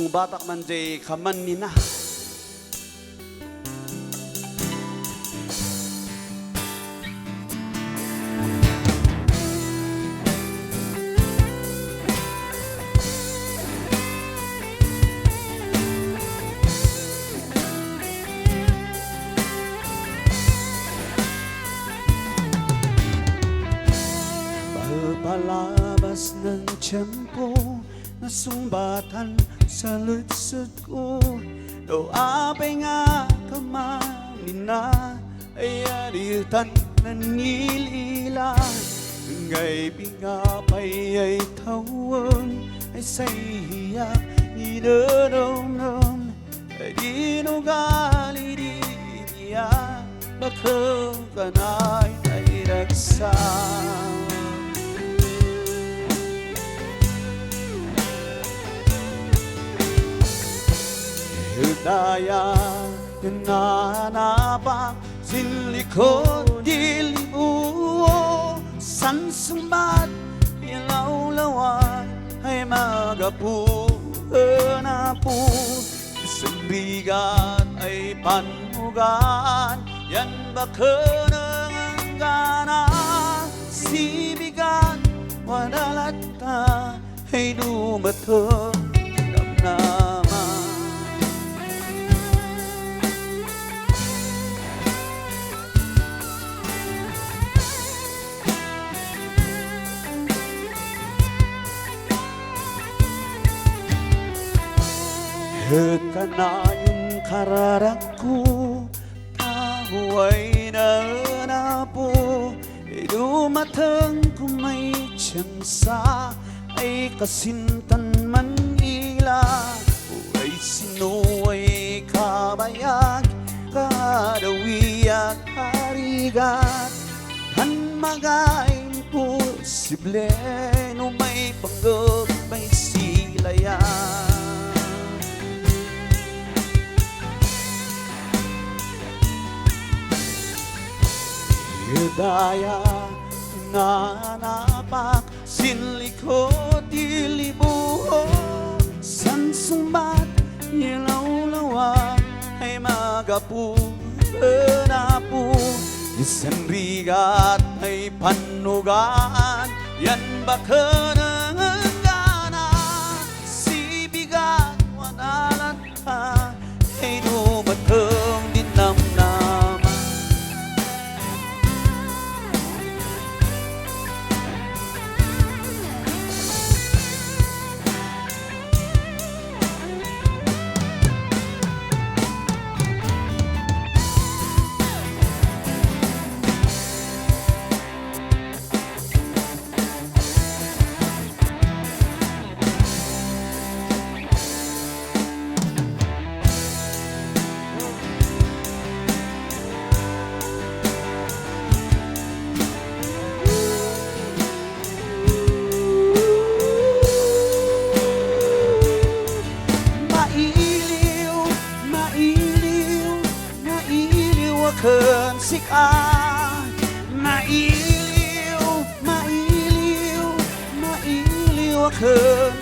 ส่งบาตักมันเจคำมันนี่นะPalabas ng tiyempo na sumbatan sa lutsot ko. Doa pa'y nga kamanina ay aritan na nilila. Ngay pingapay ay tawon ay sayhiyak idaramdam ay dinugali di niya bakakanay ay raksa. Daya nananapak silikod dilibuo san sumbat ilawlawan ay magapu na po isang bigat ay panugan yan bakanang gana si bigat wadalata ay dumato damnaman. Kanayon kararaku tahu ay naanapo dumatang kumay tiyangsa ay kasintan Manila ay sino ay kabayag kadawi at harigat han magain posible no may panggap may silayan. Daya nananapak silikod dilibuho san sumbat ilawlawan ay magapu na po isang rigat ay panugaan yan bakanang gana si bigat wanalan ka ay dumatang dinamnaman. Kan sika mailiw, mailiw, mailiw akan